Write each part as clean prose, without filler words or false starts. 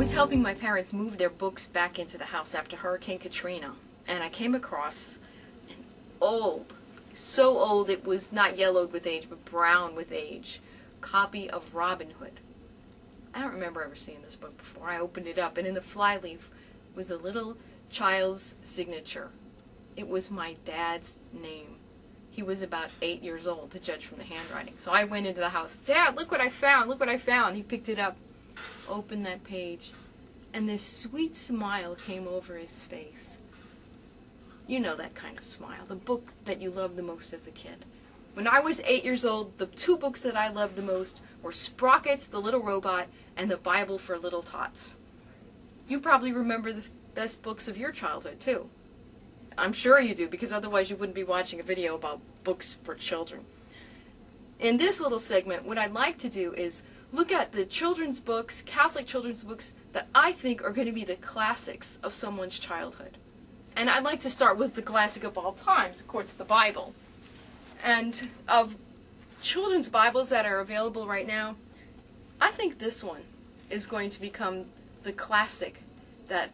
was helping my parents move their books back into the house after Hurricane Katrina, and I came across an old, so old it was not yellowed with age, but brown with age, copy of Robin Hood. I don't remember ever seeing this book before. I opened it up, and in the flyleaf was a little child's signature. It was my dad's name. He was about 8 years old, to judge from the handwriting. So I went into the house. "Dad, look what I found, look what I found." He picked it up, opened that page, and this sweet smile came over his face. You know that kind of smile, the book that you loved the most as a kid. When I was 8 years old, the two books that I loved the most were Sprockets, the Little Robot, and the Bible for Little Tots. You probably remember the best books of your childhood, too. I'm sure you do, because otherwise you wouldn't be watching a video about books for children. In this little segment, what I'd like to do is look at the children's books, Catholic children's books, that I think are going to be the classics of someone's childhood. And I'd like to start with the classic of all times, of course, the Bible. And of children's Bibles that are available right now, I think this one is going to become the classic that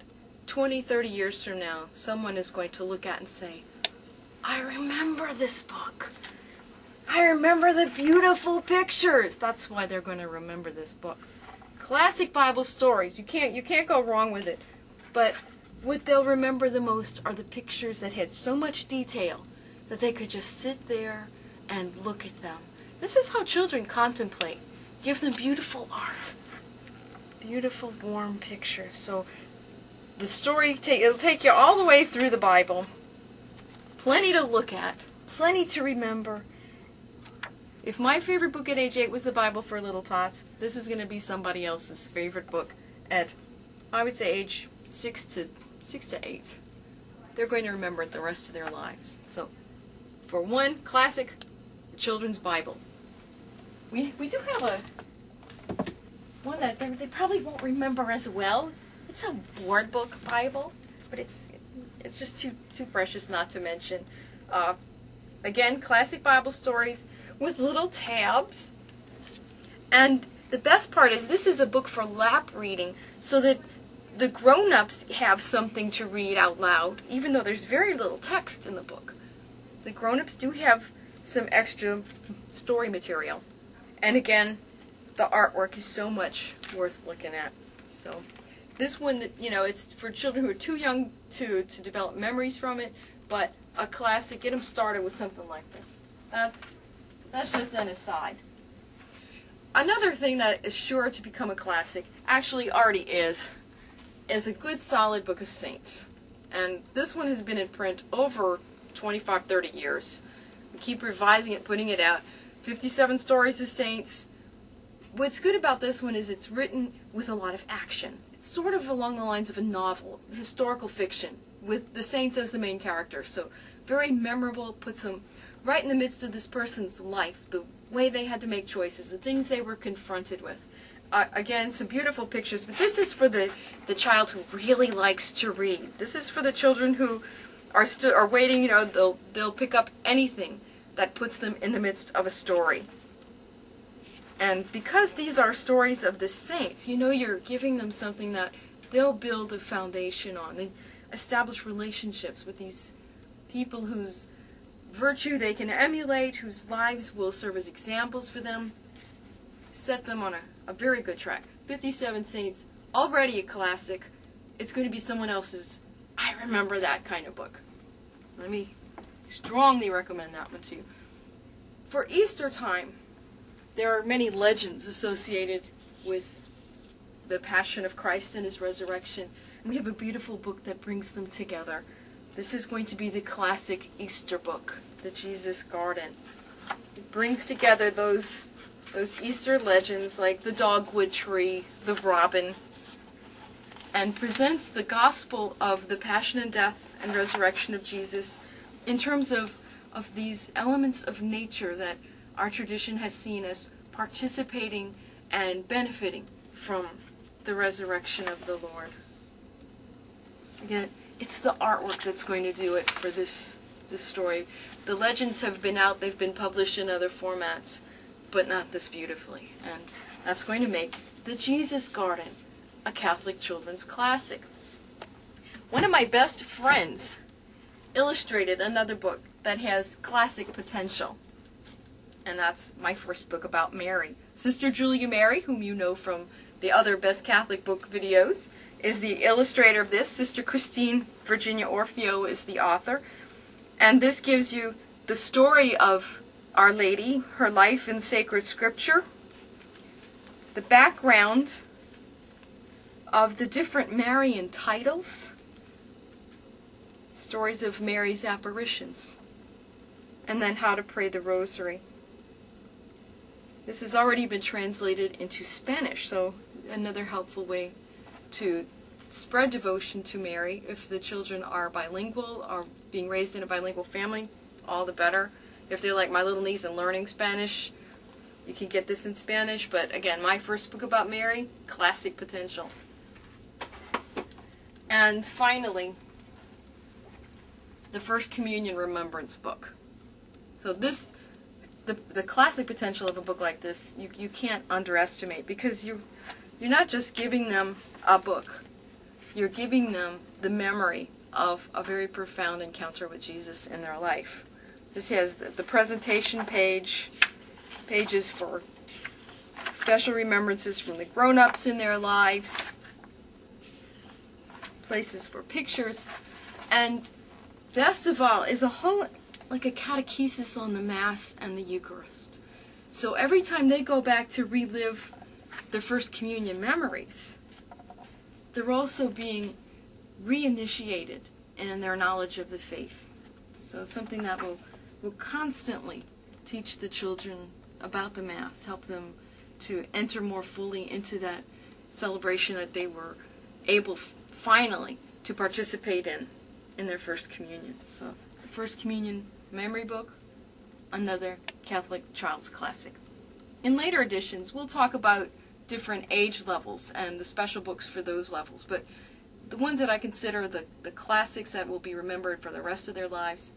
20, 30 years from now, someone is going to look at and say, "I remember this book. I remember the beautiful pictures." That's why they're going to remember this book. Classic Bible stories. You can't go wrong with it. But what they'll remember the most are the pictures that had so much detail that they could just sit there and look at them. This is how children contemplate. Give them beautiful art. Beautiful, warm pictures. So the story, it'll take you all the way through the Bible. Plenty to look at. Plenty to remember. If my favorite book at age 8 was the Bible for Little Tots, this is going to be somebody else's favorite book at, I would say, age 6 to 8. They're going to remember it the rest of their lives. So, for one, classic children's Bible. We do have one that they probably won't remember as well. It's a board book Bible, but it's just too precious not to mention. Again, classic Bible stories with little tabs. And the best part is this is a book for lap reading, so that the grown-ups have something to read out loud, even though there's very little text in the book. The grown-ups do have some extra story material. And again, the artwork is so much worth looking at. So this one, it's for children who are too young to develop memories from it, but a classic. Get them started with something like this. That's just an aside. Another thing that is sure to become a classic, actually already is a good solid book of saints. And this one has been in print over 25, 30 years. We keep revising it, putting it out. 57 stories of saints. What's good about this one is it's written with a lot of action. It's sort of along the lines of a novel, historical fiction, with the saints as the main character. So very memorable, puts them right in the midst of this person's life, the way they had to make choices, the things they were confronted with. Again, some beautiful pictures, but this is for the child who really likes to read. This is for the children who are waiting, they'll pick up anything that puts them in the midst of a story. And because these are stories of the saints, you're giving them something that they'll build a foundation on. They establish relationships with these people whose virtue they can emulate, whose lives will serve as examples for them. Set them on a very good track. 57 Saints, already a classic. It's going to be someone else's, I remember that kind of book. Let me strongly recommend that one to you. For Easter time, there are many legends associated with the Passion of Christ and His resurrection. And we have a beautiful book that brings them together. This is going to be the classic Easter book, the Jesus Garden. It brings together those Easter legends like the dogwood tree, the robin, and presents the gospel of the passion and death and resurrection of Jesus in terms of these elements of nature that our tradition has seen as participating and benefiting from the resurrection of the Lord. Again, it's the artwork that's going to do it for this story. The legends have been out, they've been published in other formats, but not this beautifully. And that's going to make the Jesus Garden a Catholic children's classic. One of my best friends illustrated another book that has classic potential, and that's my first book about Mary. Sister Julia Mary, whom you know from the other Best Catholic Book videos, is the illustrator of this. Sister Christine Virginia Orfeo is the author, and this gives you the story of Our Lady, her life in sacred scripture, the background of the different Marian titles, stories of Mary's apparitions, and then how to pray the rosary. This has already been translated into Spanish, so another helpful way to spread devotion to Mary. If the children are bilingual or being raised in a bilingual family, all the better. If they're like my little niece and learning Spanish, you can get this in Spanish. But again, my first book about Mary, classic potential. And finally, the First Communion Remembrance book. So this, the classic potential of a book like this, you can't underestimate, because you're not just giving them a book, you're giving them the memory of a very profound encounter with Jesus in their life. This has the presentation pages for special remembrances from the grown-ups in their lives, places for pictures, and best of all is a whole, like a catechesis on the Mass and the Eucharist. So every time they go back to relive their First Communion memories, they're also being reinitiated in their knowledge of the faith. So it's something that will constantly teach the children about the Mass, help them to enter more fully into that celebration that they were able finally to participate in their First Communion. So the First Communion memory book, another Catholic child's classic. In later editions, we'll talk about different age levels and the special books for those levels, but the ones that I consider the classics that will be remembered for the rest of their lives,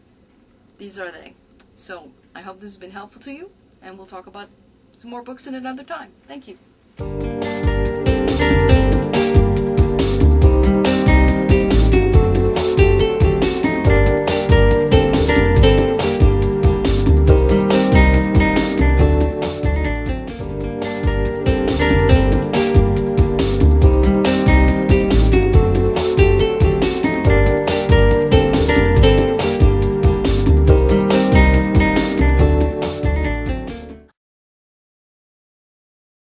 these are they. So I hope this has been helpful to you, and we'll talk about some more books in another time. Thank you.